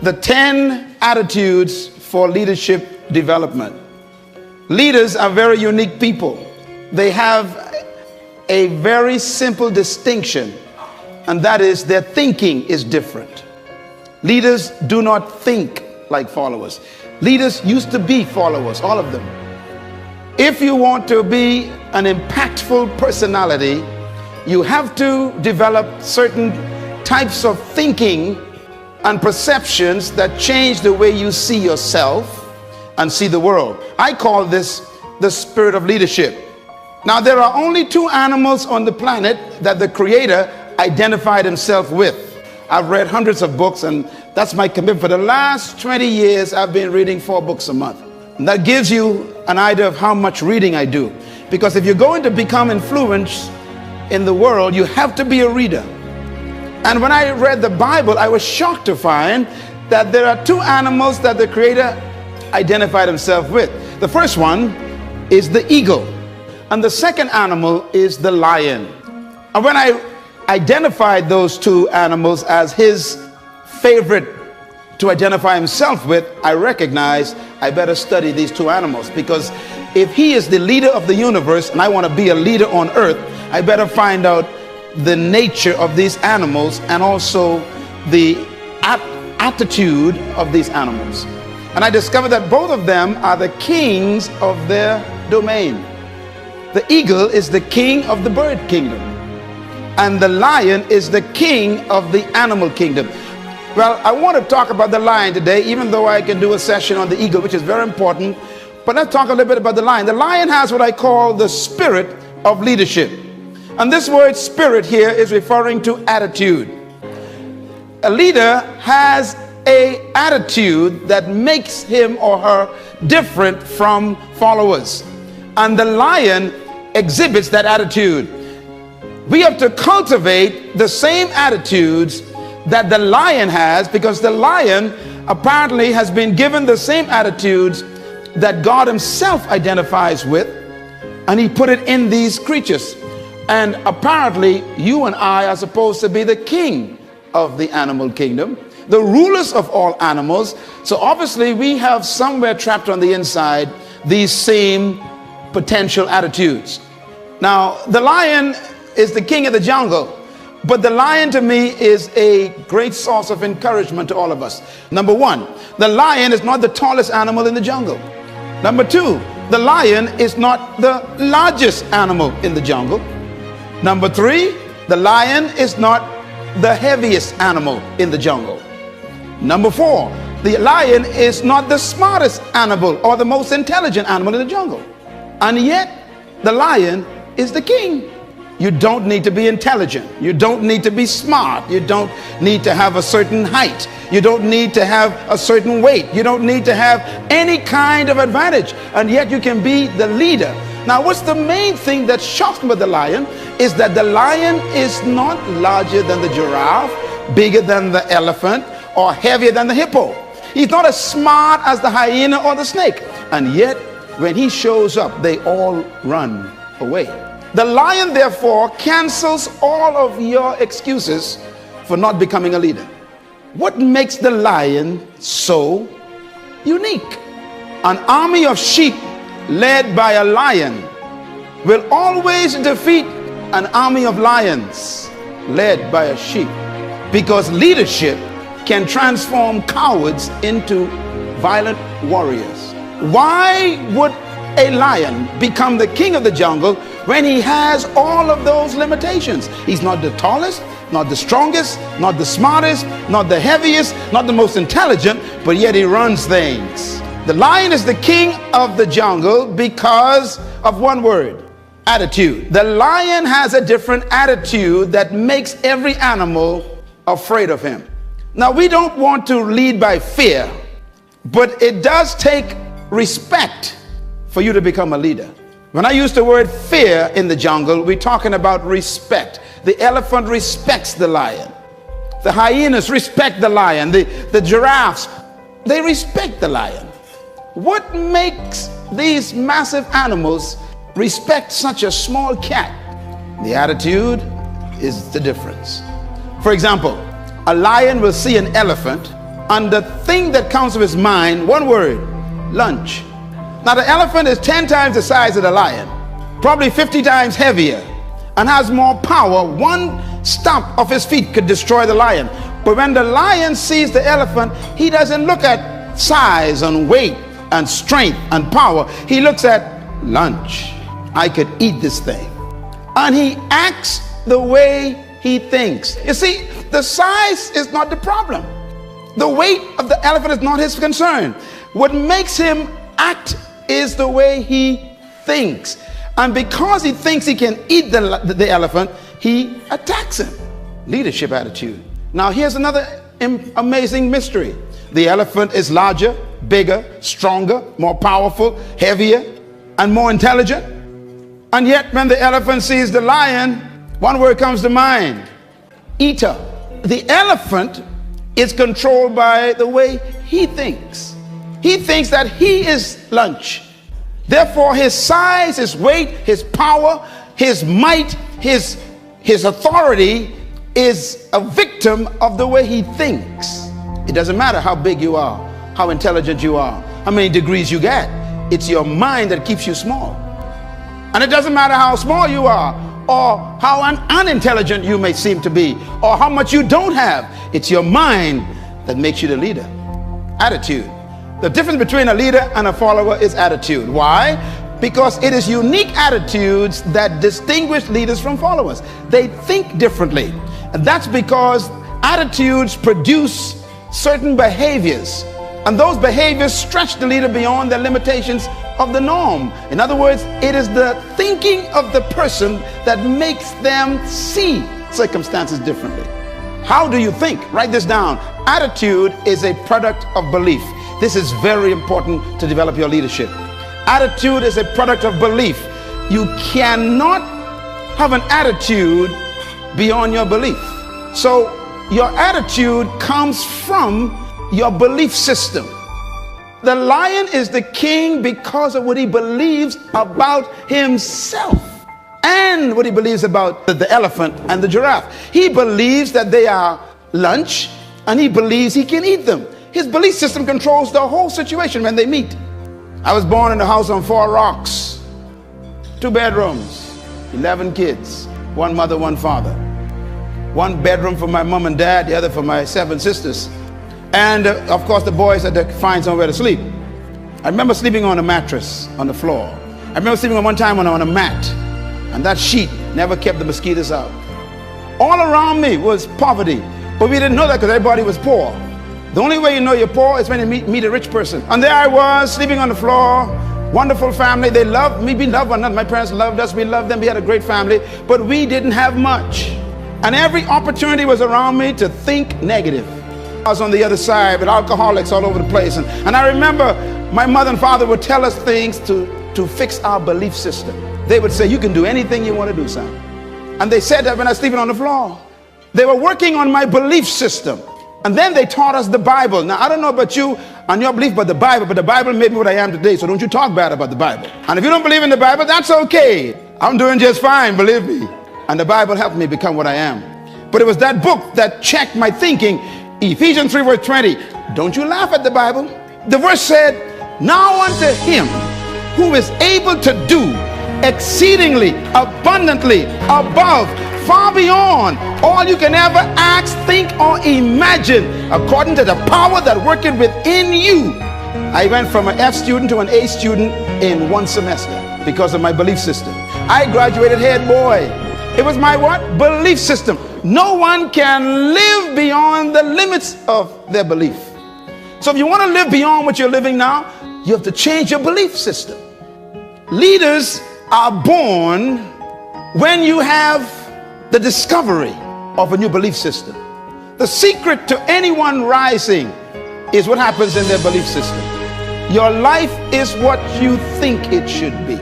the 10 attitudes for leadership development. Leaders are very unique people. They have a very simple distinction, and that is their thinking is different. Leaders do not think like followers. Leaders used to be followers, all of them. If you want to be an impactful personality, you have to develop certain types of thinking and perceptions that change the way you see yourself and see the world. I call this the spirit of leadership. Now, there are only 2 animals on the planet that the Creator identified himself with. I've read hundreds of books, and that's my commitment. For the last 20 years, I've been reading 4 books a month. And that gives you an idea of how much reading I do. Because if you're going to become influenced in the world, you have to be a reader. And when I read the Bible, I was shocked to find that there are 2 animals that the Creator identified himself with. The first one is the eagle, and the second animal is the lion. And when I identified those 2 animals as his favorite to identify himself with, I recognized I better study these 2 animals, because if he is the leader of the universe and I want to be a leader on earth, I better find out the nature of these animals and also the attitude of these animals. And I discovered that both of them are the kings of their domain. The eagle is the king of the bird kingdom, and the lion is the king of the animal kingdom. Well, I want to talk about the lion today, even though I can do a session on the eagle, which is very important. But let's talk a little bit about the lion. The lion has what I call the spirit of leadership. And this word spirit here is referring to attitude. A leader has an attitude that makes him or her different from followers. And the lion exhibits that attitude. We have to cultivate the same attitudes that the lion has, because the lion apparently has been given the same attitudes that God himself identifies with, and he put it in these creatures. And apparently you and I are supposed to be the king of the animal kingdom, the rulers of all animals. So obviously we have somewhere trapped on the inside these same potential attitudes. Now, the lion is the king of the jungle, but the lion to me is a great source of encouragement to all of us. Number 1, the lion is not the tallest animal in the jungle. Number 2, the lion is not the largest animal in the jungle. Number 3, the lion is not the heaviest animal in the jungle. Number 4, the lion is not the smartest animal or the most intelligent animal in the jungle. And yet, the lion is the king. You don't need to be intelligent. You don't need to be smart. You don't need to have a certain height. You don't need to have a certain weight. You don't need to have any kind of advantage. And yet you can be the leader. Now, what's the main thing that shocks me about the lion is that the lion is not larger than the giraffe, bigger than the elephant, or heavier than the hippo. He's not as smart as the hyena or the snake. And yet, when he shows up, they all run away. The lion, therefore, cancels all of your excuses for not becoming a leader. What makes the lion so unique? An army of sheep led by a lion will always defeat an army of lions led by a sheep, because leadership can transform cowards into violent warriors. Why would a lion become the king of the jungle when he has all of those limitations? He's not the tallest, not the strongest, not the smartest, not the heaviest, not the most intelligent, but yet he runs things. The lion is the king of the jungle because of one word: attitude. The lion has a different attitude that makes every animal afraid of him. Now, we don't want to lead by fear, but it does take respect for you to become a leader. When I use the word fear in the jungle, we're talking about respect. The elephant respects the lion. The hyenas respect the lion. The giraffes, they respect the lion. What makes these massive animals respect such a small cat? The attitude is the difference. For example, a lion will see an elephant And the thing that comes to his mind, one word, lunch. Now the elephant is 10 times the size of the lion, probably 50 times heavier, and has more power. One stomp of his feet could destroy the lion. But when the lion sees the elephant, he doesn't look at size and weight and strength and power. He looks at lunch. I could eat this thing. And he acts the way he thinks. You see, the size is not the problem. The weight of the elephant is not his concern. What makes him act is the way he thinks. And because he thinks he can eat the elephant, he attacks him. Leadership attitude. Now here's another amazing mystery. The elephant is larger, bigger, stronger, more powerful, heavier, and more intelligent. And yet when the elephant sees the lion, one word comes to mind: eater. The elephant is controlled by the way he thinks. He thinks that he is lunch. Therefore, his size, his weight, his power, his might, his authority is a victim of the way he thinks. It doesn't matter how big you are, how intelligent you are, how many degrees you get. It's your mind that keeps you small. And it doesn't matter how small you are, or how unintelligent you may seem to be, or how much you don't have. It's your mind that makes you the leader. Attitude. The difference between a leader and a follower is attitude. Why? Because it is unique attitudes that distinguish leaders from followers. They think differently. And that's because attitudes produce certain behaviors. And those behaviors stretch the leader beyond the limitations of the norm. In other words, it is the thinking of the person that makes them see circumstances differently. How do you think? Write this down. Attitude is a product of belief. This is very important to develop your leadership. Attitude is a product of belief. You cannot have an attitude beyond your belief. So your attitude comes from your belief system. The lion is the king because of what he believes about himself and what he believes about the elephant and the giraffe. He believes that they are lunch, and he believes he can eat them. His belief system controls the whole situation when they meet. I was born in a house on 4 rocks, 2 bedrooms, 11 kids, 1 mother, 1 father. 1 bedroom for my mom and dad, the other for my 7 sisters. And of course the boys had to find somewhere to sleep. I remember sleeping on a mattress on the floor. I remember sleeping one time on a mat, and that sheet never kept the mosquitoes out. All around me was poverty, but we didn't know that because everybody was poor. The only way you know you're poor is when you meet a rich person. And there I was sleeping on the floor. Wonderful family. They loved me. We loved one another. My parents loved us. We loved them. We had a great family, but we didn't have much. And every opportunity was around me to think negative. I was on the other side with alcoholics all over the place. And I remember my mother and father would tell us things to fix our belief system. They would say, you can do anything you want to do, son. And they said that when I was sleeping on the floor. They were working on my belief system. And then they taught us the Bible. Now, I don't know about you and your belief about the Bible made me what I am today. So don't you talk bad about the Bible. And if you don't believe in the Bible, that's okay. I'm doing just fine, believe me. And the Bible helped me become what I am. But it was that book that checked my thinking. Ephesians 3 verse 20. Don't you laugh at the Bible. The verse said, now unto him who is able to do exceedingly abundantly above, far beyond all you can ever ask, think, or imagine, according to the power that worketh within you. I went from an F student to an A student in 1 semester because of my belief system. I graduated head boy. It was my what? Belief system. No one can live beyond the limits of their belief. So if you want to live beyond what you're living now, you have to change your belief system. Leaders are born when you have the discovery of a new belief system. The secret to anyone rising is what happens in their belief system. Your life is what you think it should be.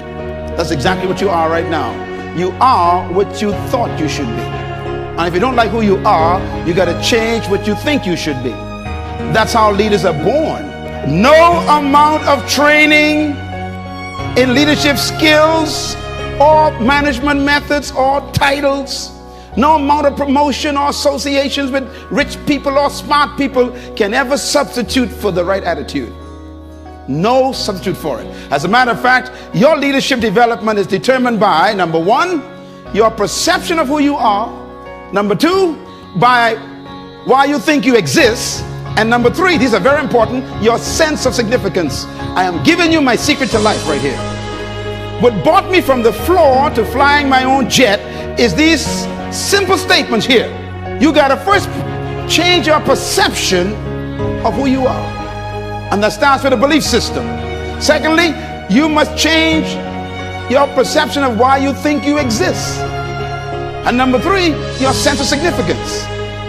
That's exactly what you are right now. You are what you thought you should be. And if you don't like who you are, you got to change what you think you should be. That's how leaders are born. No amount of training in leadership skills or management methods or titles, No amount of promotion or associations with rich people or smart people can ever substitute for the right attitude. No substitute for it. As a matter of fact, your leadership development is determined by, number one, your perception of who you are. Number two, by why you think you exist. And number three, these are very important, your sense of significance. I am giving you my secret to life right here. What brought me from the floor to flying my own jet is these simple statements here. You got to first change your perception of who you are. And that starts with a belief system. Secondly, you must change your perception of why you think you exist. And number three, your sense of significance.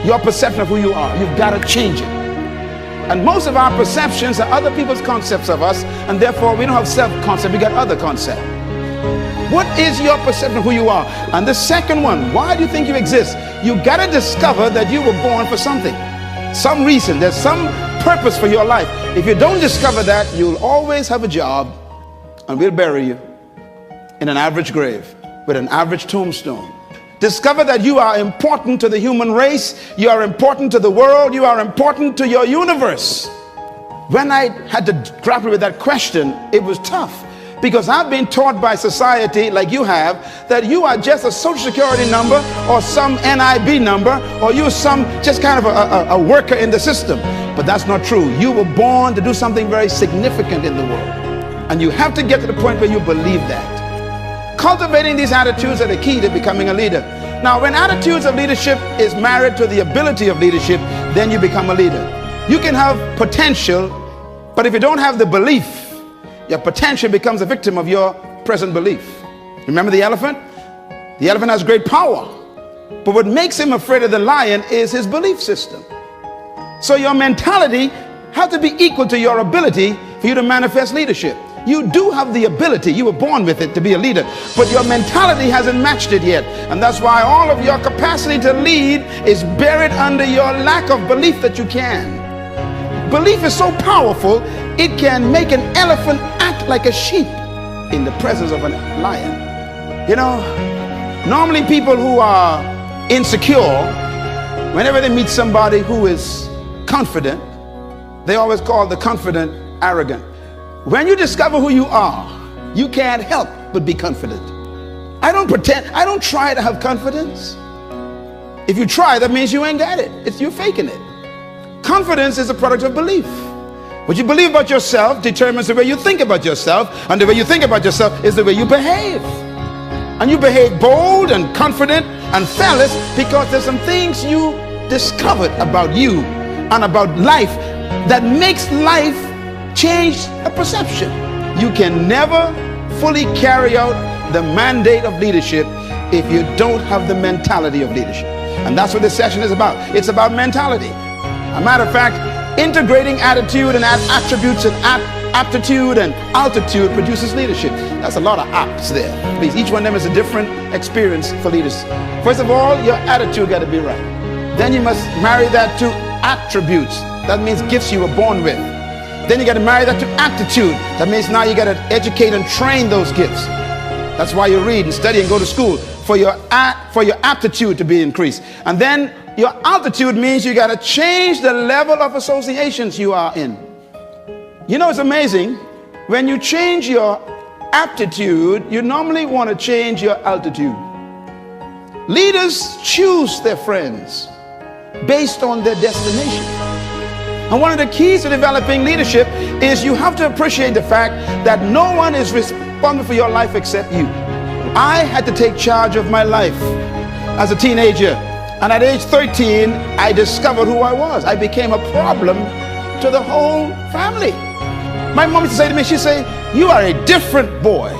Your perception of who you are. You've got to change it. And most of our perceptions are other people's concepts of us, and therefore we don't have self-concept, we got other concept. What is your perception of who you are? And the second one, why do you think you exist? You got to discover that you were born for something, some reason. There's some purpose for your life. If you don't discover that, you'll always have a job, and we'll bury you in an average grave with an average tombstone. Discover that you are important to the human race. You are important to the world. You are important to your universe. When I had to grapple with that question, it was tough. Because I've been taught by society, like you have, that you are just a social security number or some NIB number, or you're some just kind of a worker in the system. But that's not true. You were born to do something very significant in the world. And you have to get to the point where you believe that. Cultivating these attitudes are the key to becoming a leader. Now, when attitudes of leadership is married to the ability of leadership, then you become a leader. You can have potential, but if you don't have the belief, your potential becomes a victim of your present belief. Remember the elephant? The elephant has great power, but what makes him afraid of the lion is his belief system. So your mentality has to be equal to your ability for you to manifest leadership. You do have the ability, you were born with it to be a leader, but your mentality hasn't matched it yet. And that's why all of your capacity to lead is buried under your lack of belief that you can. Belief is so powerful, it can make an elephant act like a sheep in the presence of a lion. You know, normally people who are insecure, whenever they meet somebody who is confident, they always call the confident arrogant. When you discover who you are, you can't help but be confident. I don't pretend, I don't try to have confidence. If you try, that means you ain't got it. You're faking it. Confidence is a product of belief. What you believe about yourself determines the way you think about yourself, and the way you think about yourself is the way you behave. And you behave bold and confident and fearless because there's some things you discovered about you and about life that makes life change a perception. You can never fully carry out the mandate of leadership if you don't have the mentality of leadership. And that's what this session is about. It's about mentality. As a matter of fact, integrating attitude and attributes and aptitude and altitude produces leadership. That's a lot of apps there. Please, each one of them is a different experience for leaders. First of all, your attitude got to be right. Then you must marry that to attributes. That means gifts you were born with. Then you got to marry that to aptitude. That means now you got to educate and train those gifts. That's why you read and study and go to school, for your aptitude to be increased. And then your altitude means you got to change the level of associations you are in. You know, it's amazing. When you change your aptitude, you normally want to change your altitude. Leaders choose their friends based on their destination. And one of the keys to developing leadership is you have to appreciate the fact that no one is responsible for your life except you. I had to take charge of my life as a teenager. And at age 13, I discovered who I was. I became a problem to the whole family. My mom used to say to me, she'd say, "You are a different boy.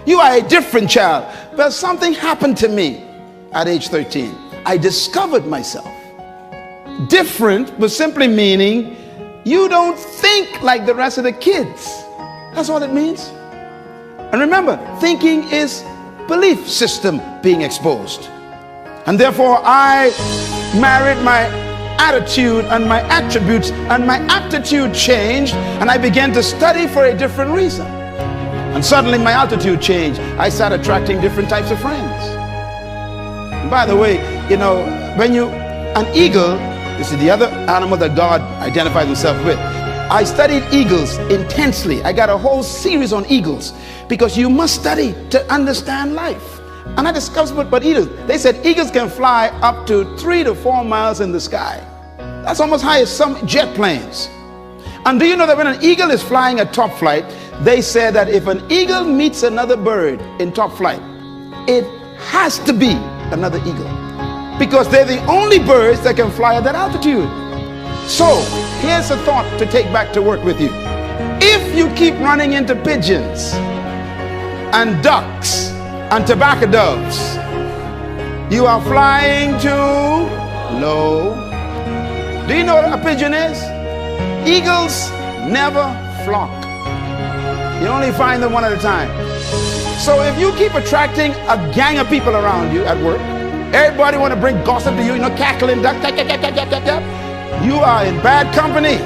You are a different child." But something happened to me at age 13. I discovered myself. Different was simply meaning you don't think like the rest of the kids. That's all it means. And remember, thinking is belief system being exposed. And therefore I married my attitude and my attributes, and my aptitude changed, and I began to study for a different reason. And suddenly my altitude changed. I started attracting different types of friends. And by the way, You know, an eagle, this is the other animal that God identifies himself with. I studied eagles intensely. I got a whole series on eagles because you must study to understand life. And I discovered what eagles, they said eagles can fly up to 3 to 4 miles in the sky. That's almost high as some jet planes. And do you know that when an eagle is flying at top flight, they said that if an eagle meets another bird in top flight, it has to be another eagle, because they're the only birds that can fly at that altitude. So here's a thought to take back to work with you. If you keep running into pigeons and ducks and tobacco doves, you are flying too low. Do you know what a pigeon is? Eagles never flock. You only find them one at a time. So if you keep attracting a gang of people around you at work, everybody want to bring gossip to you, cackling, duck, you are in bad company.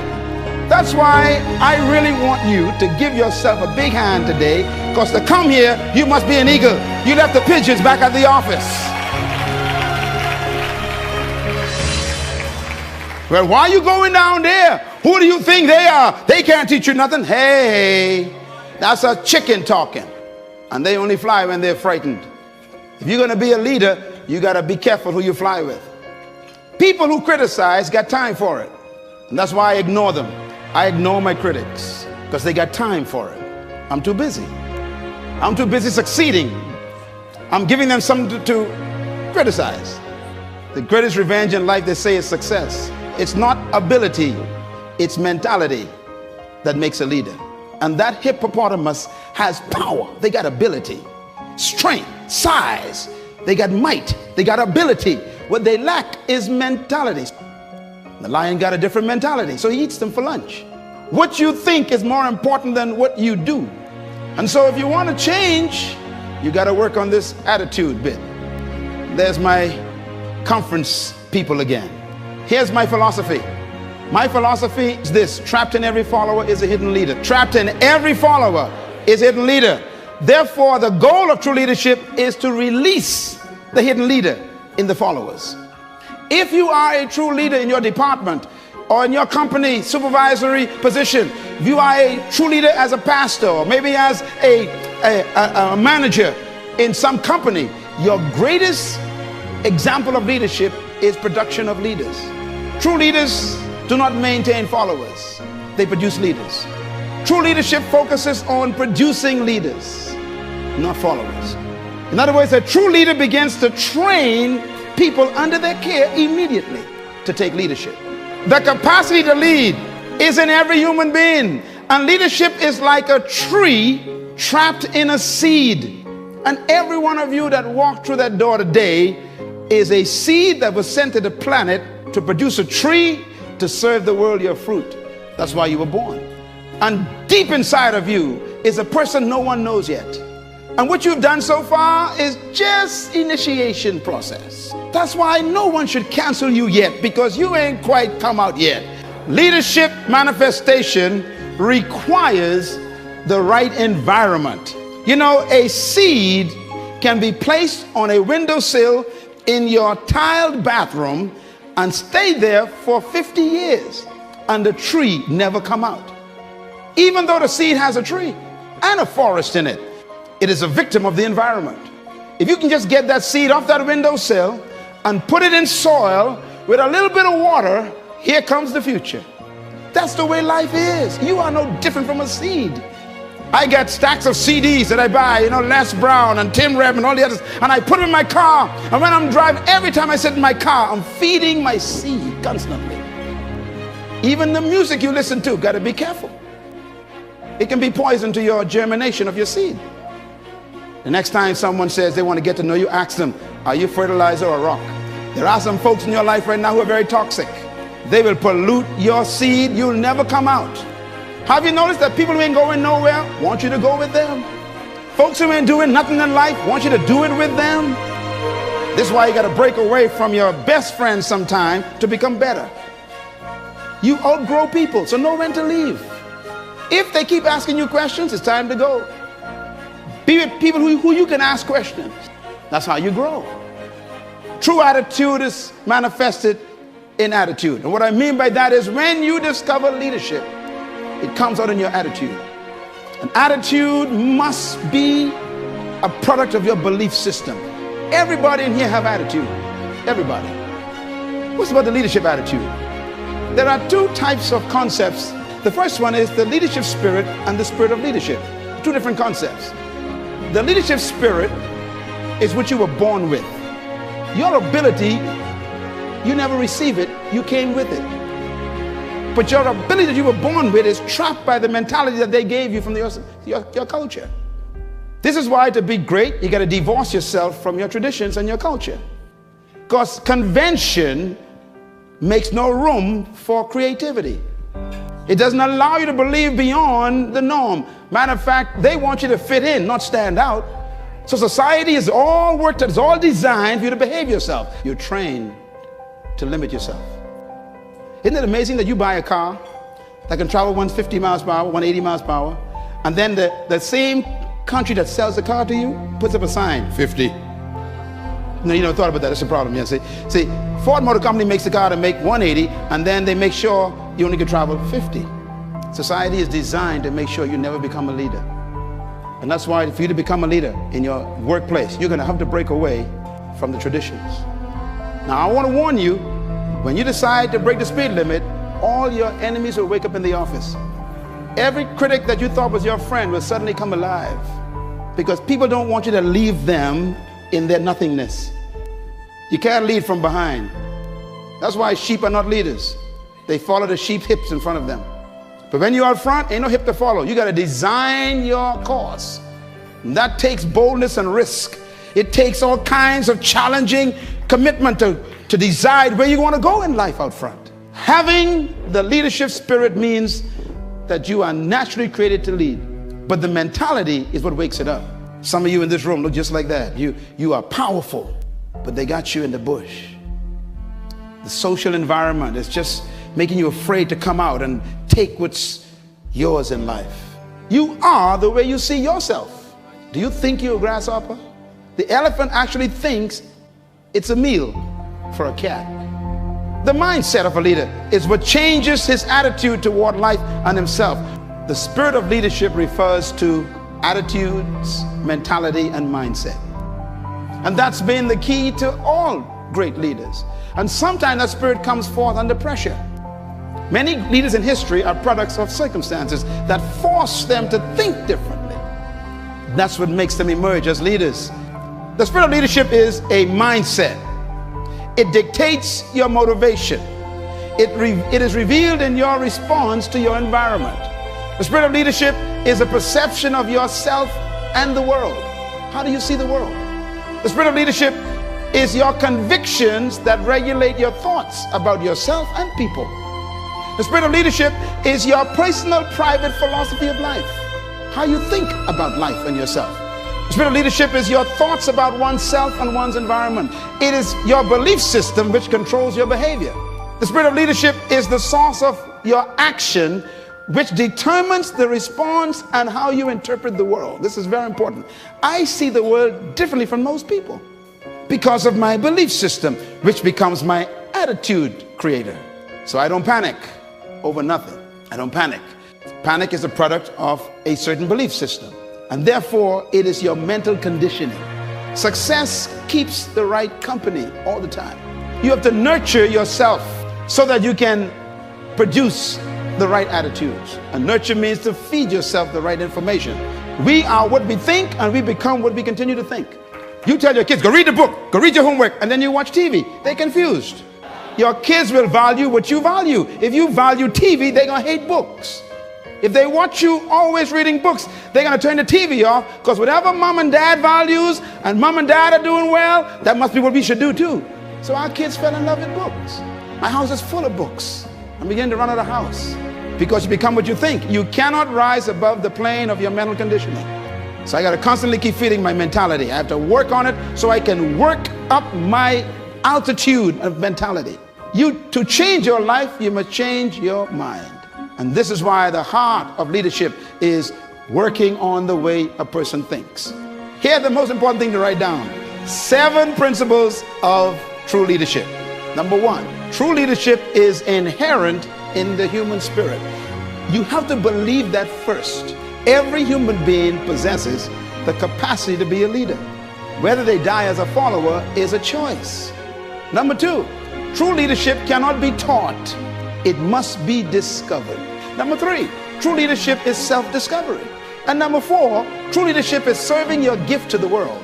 That's why I really want you to give yourself a big hand today, because to come here, you must be an eagle. You left the pigeons back at the office. Well, why are you going down there? Who do you think they are? They can't teach you nothing. Hey, that's a chicken talking. And they only fly when they're frightened. If you're going to be a leader, you got to be careful who you fly with. People who criticize got time for it. And that's why I ignore them. I ignore my critics because they got time for it. I'm too busy. I'm too busy succeeding. I'm giving them something to criticize. The greatest revenge in life, they say, is success. It's not ability, it's mentality that makes a leader. And that hippopotamus has power. They got ability, strength, size. They got might. They got ability. What they lack is mentality. The lion got a different mentality, so he eats them for lunch. What you think is more important than what you do. And so if you want to change, you got to work on this attitude bit. There's my conference people again. Here's my philosophy. My philosophy is this: trapped in every follower is a hidden leader. Trapped in every follower is a hidden leader. Therefore, the goal of true leadership is to release the hidden leader in the followers. If you are a true leader in your department or in your company supervisory position, if you are a true leader as a pastor or maybe as a manager in some company, your greatest example of leadership is production of leaders. True leaders do not maintain followers, they produce leaders. True leadership focuses on producing leaders, not followers. In other words, a true leader begins to train people under their care immediately to take leadership. The capacity to lead is in every human being, and leadership is like a tree trapped in a seed. And every one of you that walked through that door today is a seed that was sent to the planet to produce a tree to serve the world your fruit. That's why you were born. And deep inside of you is a person no one knows yet. And what you've done so far is just initiation process. That's why no one should cancel you yet, because you ain't quite come out yet. Leadership manifestation requires the right environment. You know, a seed can be placed on a windowsill in your tiled bathroom and stay there for 50 years and the tree never come out. Even though the seed has a tree and a forest in it, it is a victim of the environment. If you can just get that seed off that windowsill and put it in soil with a little bit of water, here comes the future. That's the way life is. You are no different from a seed. I got stacks of CDs that I buy, Les Brown and Tim Reb and all the others, and I put them in my car. And when I'm driving, every time I sit in my car, I'm feeding my seed constantly. Even the music you listen to, got to be careful. It can be poison to your germination of your seed. The next time someone says they want to get to know you, ask them, are you fertilizer or rock? There are some folks in your life right now who are very toxic. They will pollute your seed. You'll never come out. Have you noticed that people who ain't going nowhere want you to go with them? Folks who ain't doing nothing in life want you to do it with them. This is why you got to break away from your best friends sometime to become better. You outgrow people, so know when to leave. If they keep asking you questions, it's time to go. Be with people who you can ask questions. That's how you grow. True attitude is manifested in attitude. And what I mean by that is when you discover leadership, it comes out in your attitude. An attitude must be a product of your belief system. Everybody in here have attitude. Everybody. What's about the leadership attitude? There are two types of concepts. The first one is the leadership spirit and the spirit of leadership. Two different concepts. The leadership spirit is what you were born with. Your ability, you never receive it, you came with it. But your ability that you were born with is trapped by the mentality that they gave you from your culture. This is why to be great, you got to divorce yourself from your traditions and your culture. Because convention makes no room for creativity. It doesn't allow you to believe beyond the norm. Matter of fact, they want you to fit in, not stand out. So society is all worked out, it's all designed for you to behave yourself. You're trained to limit yourself. Isn't it amazing that you buy a car that can travel 150 miles per hour, 180 miles per hour, and then the same country that sells the car to you puts up a sign, 50. No, you never thought about that. That's a problem. Yeah, see, Ford Motor Company makes the car to make 180, and then they make sure you only can travel 50. Society is designed to make sure you never become a leader. And that's why for you to become a leader in your workplace, you're going to have to break away from the traditions. Now, I want to warn you, when you decide to break the speed limit, all your enemies will wake up in the office. Every critic that you thought was your friend will suddenly come alive, because people don't want you to leave them in their nothingness. You can't lead from behind. That's why sheep are not leaders. They follow the sheep's hips in front of them. But when you're out front, ain't no hip to follow. You got to design your course. And that takes boldness and risk. It takes all kinds of challenging commitment to decide where you want to go in life out front. Having the leadership spirit means that you are naturally created to lead. But the mentality is what wakes it up. Some of you in this room look just like that. You are powerful, but they got you in the bush. The social environment is just making you afraid to come out and take what's yours in life. You are the way you see yourself. Do you think you're a grasshopper? The elephant actually thinks it's a meal for a cat. The mindset of a leader is what changes his attitude toward life and himself. The spirit of leadership refers to attitudes, mentality, and mindset. And that's been the key to all great leaders. And sometimes that spirit comes forth under pressure. Many leaders in history are products of circumstances that force them to think differently. That's what makes them emerge as leaders. The spirit of leadership is a mindset. It dictates your motivation. It is revealed in your response to your environment. The spirit of leadership is a perception of yourself and the world. How do you see the world? The spirit of leadership is your convictions that regulate your thoughts about yourself and people. The spirit of leadership is your personal, private philosophy of life. How you think about life and yourself. The spirit of leadership is your thoughts about oneself and one's environment. It is your belief system which controls your behavior. The spirit of leadership is the source of your action, which determines the response and how you interpret the world. This is very important. I see the world differently from most people because of my belief system, which becomes my attitude creator. So I don't panic over nothing. I don't panic. Panic is a product of a certain belief system, and therefore it is your mental conditioning. Success keeps the right company all the time. You have to nurture yourself so that you can produce the right attitudes. And nurture means to feed yourself the right information. We are what we think, and we become what we continue to think. You tell your kids, go read the book, go read your homework, and then you watch TV. They're confused. Your kids will value what you value. If you value TV, they're going to hate books. If they watch you always reading books, they're going to turn the TV off, because whatever mom and dad values and mom and dad are doing well, that must be what we should do too. So our kids fell in love with books. My house is full of books. I'm beginning to run out of the house because you become what you think. You cannot rise above the plane of your mental conditioning. So I got to constantly keep feeding my mentality. I have to work on it so I can work up my altitude of mentality. To change your life, you must change your mind. And this is why the heart of leadership is working on the way a person thinks. Here's the most important thing to write down. 7 principles of true leadership. Number 1, true leadership is inherent in the human spirit. You have to believe that first. Every human being possesses the capacity to be a leader. Whether they die as a follower is a choice. Number 2, true leadership cannot be taught. It must be discovered. Number 3, true leadership is self-discovery. And number 4, true leadership is serving your gift to the world.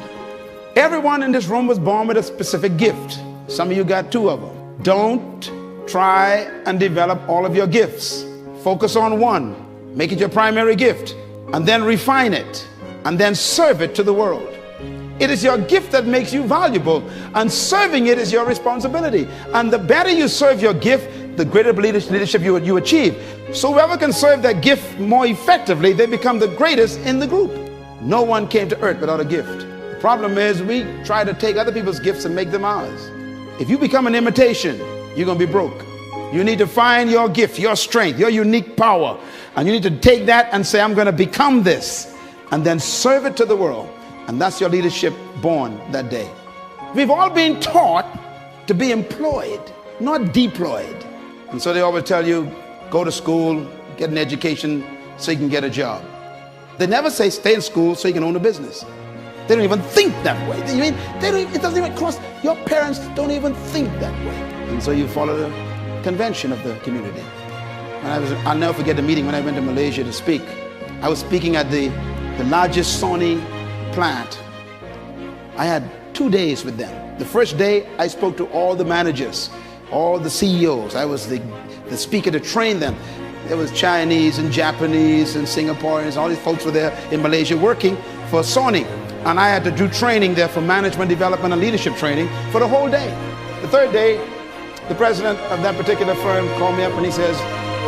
Everyone in this room was born with a specific gift. Some of you got 2 of them. Don't try and develop all of your gifts. Focus on one. Make it your primary gift. And then refine it. And then serve it to the world. It is your gift that makes you valuable, and serving it is your responsibility. And the better you serve your gift, the greater leadership you achieve. So whoever can serve that gift more effectively, they become the greatest in the group. No one came to earth without a gift. The problem is we try to take other people's gifts and make them ours. If you become an imitation, you're going to be broke. You need to find your gift, your strength, your unique power. And you need to take that and say, I'm going to become this, and then serve it to the world. And that's your leadership born that day. We've all been taught to be employed, not deployed. And so they always tell you, go to school, get an education so you can get a job. They never say stay in school so you can own a business. They don't even think that way. It doesn't even cross, your parents don't even think that way. And so you follow the convention of the community. And I'll never forget the meeting when I went to Malaysia to speak. I was speaking at the largest Sony plant. I had 2 days with them. The first day I spoke to all the managers, all the CEOs. I was the speaker to train them. There was Chinese and Japanese and Singaporeans. All these folks were there in Malaysia working for Sony. And I had to do training there for management development and leadership training for the whole day. The third day, the president of that particular firm called me up and he says,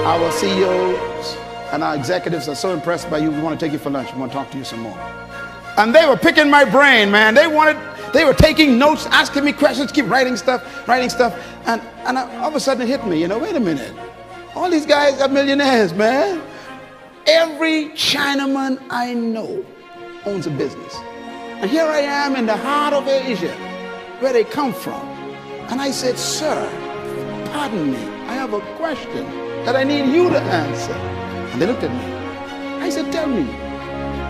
our CEOs and our executives are so impressed by you, we want to take you for lunch. We want to talk to you some more. And they were picking my brain, man. They were taking notes, asking me questions, keep writing stuff. And all of a sudden it hit me, wait a minute. All these guys are millionaires, man. Every Chinaman I know owns a business. And here I am in the heart of Asia, where they come from. And I said, sir, pardon me, I have a question that I need you to answer. And they looked at me. I said, tell me,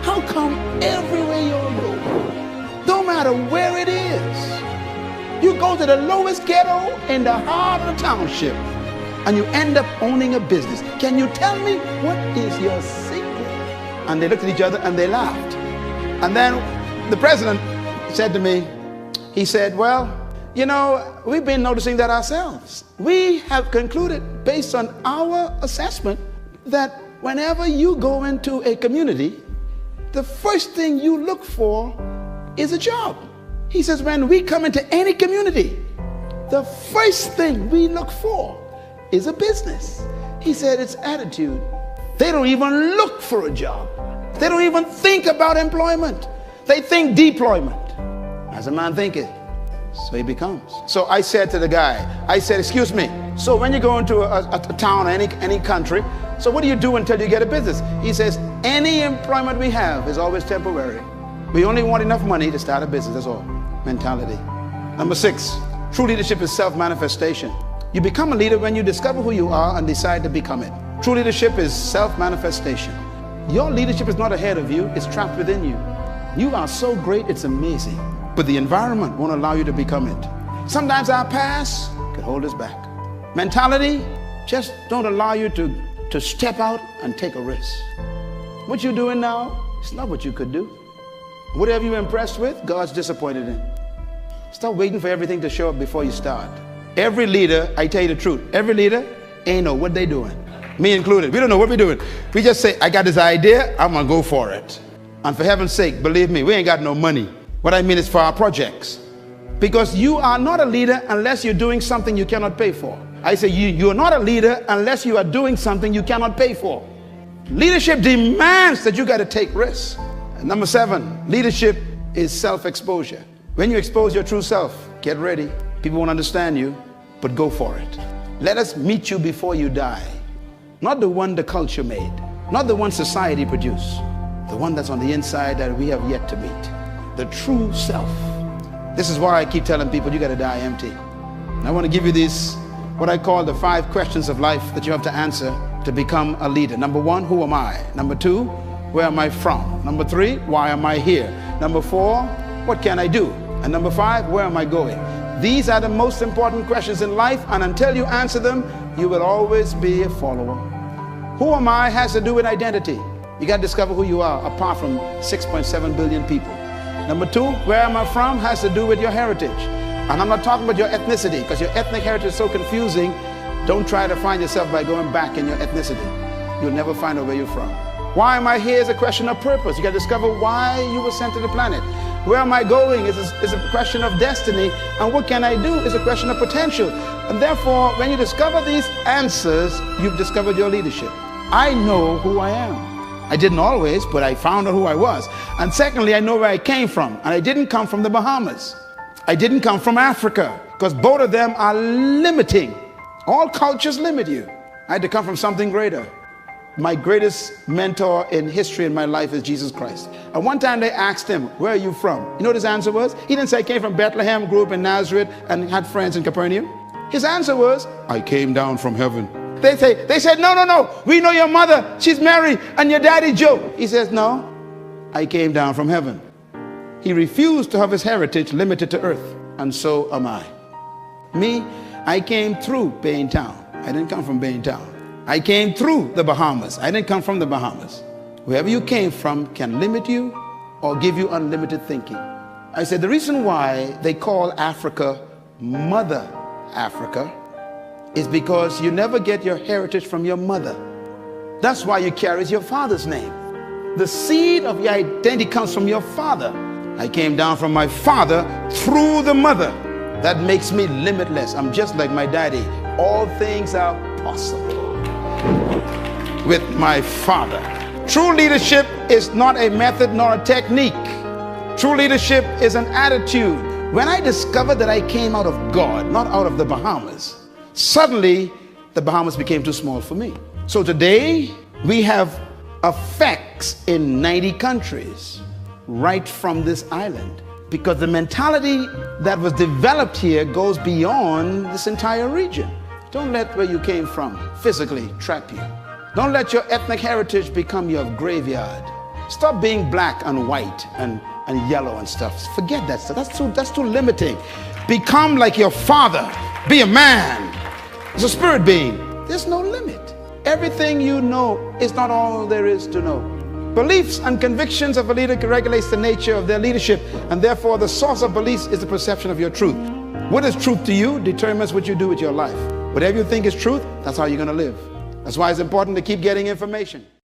how come everywhere you go, no matter where it is, you go to the lowest ghetto in the heart of the township and you end up owning a business? Can you tell me what is your secret? And they looked at each other and they laughed. And then the president said to me, he said, well, we've been noticing that ourselves. We have concluded based on our assessment that whenever you go into a community, the first thing you look for is a job. He says, when we come into any community, the first thing we look for is a business. He said, it's attitude. They don't even look for a job. They don't even think about employment. They think deployment. As a man thinketh, so he becomes. So I said to the guy, I said, excuse me, so when you go into a town or any country, so what do you do until you get a business? He says, any employment we have is always temporary. We only want enough money to start a business, that's all. Mentality. Number 6, true leadership is self-manifestation. You become a leader when you discover who you are and decide to become it. True leadership is self-manifestation. Your leadership is not ahead of you, it's trapped within you. You are so great, it's amazing. But the environment won't allow you to become it. Sometimes our past can hold us back. Mentality just don't allow you to step out and take a risk. What you're doing now, it's not what you could do. Whatever you're impressed with, God's disappointed in. Stop waiting for everything to show up before you start. Every leader, I tell you the truth, every leader ain't know what they doing. Me included. We don't know what we're doing. We just say, I got this idea, I'm gonna go for it. And for heaven's sake, believe me, we ain't got no money. What I mean is for our projects. Because you are not a leader unless you're doing something you cannot pay for. I say you are not a leader unless you are doing something you cannot pay for. Leadership demands that you got to take risks. And number 7, leadership is self-exposure. When you expose your true self, get ready. People won't understand you, but go for it. Let us meet you before you die. Not the one the culture made, not the one society produced, the one that's on the inside that we have yet to meet. The true self. This is why I keep telling people you got to die empty. And I want to give you these, what I call the 5 questions of life that you have to answer to become a leader. Number 1, who am I? Number 2, where am I from? Number 3, why am I here? Number 4, what can I do? And number 5, where am I going? These are the most important questions in life, and until you answer them, you will always be a follower. Who am I has to do with identity. You got to discover who you are apart from 6.7 billion people. Number 2, where am I from has to do with your heritage. And I'm not talking about your ethnicity, because your ethnic heritage is so confusing. Don't try to find yourself by going back in your ethnicity. You'll never find out where you're from. Why am I here is a question of purpose. You got to discover why you were sent to the planet. Where am I going is a question of destiny. And what can I do is a question of potential. And therefore, when you discover these answers, you've discovered your leadership. I know who I am. I didn't always, but I found out who I was. And secondly, I know where I came from. And I didn't come from the Bahamas. I didn't come from Africa, because both of them are limiting. All cultures limit you. I had to come from something greater. My greatest mentor in history in my life is Jesus Christ. And one time they asked him, where are you from? You know what his answer was? He didn't say I came from Bethlehem, grew up in Nazareth, and had friends in Capernaum. His answer was, I came down from heaven. They said, no, we know your mother, she's Mary, and your daddy Joe. He says, no, I came down from heaven. He refused to have his heritage limited to earth, and so am I. Me, I came through Baintown. I didn't come from Baintown. I came through the Bahamas. I didn't come from the Bahamas. Wherever you came from can limit you or give you unlimited thinking. I said the reason why they call Africa Mother Africa is because you never get your heritage from your mother. That's why you carry your father's name. The seed of your identity comes from your father. I came down from my father through the mother. That makes me limitless. I'm just like my daddy. All things are possible with my father. True leadership is not a method nor a technique. True leadership is an attitude. When I discovered that I came out of God, not out of the Bahamas, suddenly the Bahamas became too small for me. So today we have effects in 90 countries right from this island, because the mentality that was developed here goes beyond this entire region. Don't let where you came from physically trap you. Don't let your ethnic heritage become your graveyard. Stop being black and white and yellow and stuff. Forget that stuff. That's too limiting. Become like your father. Be a man. It's a spirit being. There's no limit. Everything you know is not all there is to know. Beliefs and convictions of a leader regulates the nature of their leadership, and therefore the source of beliefs is the perception of your truth. What is truth to you determines what you do with your life. Whatever you think is truth, that's how you're going to live. That's why it's important to keep getting information.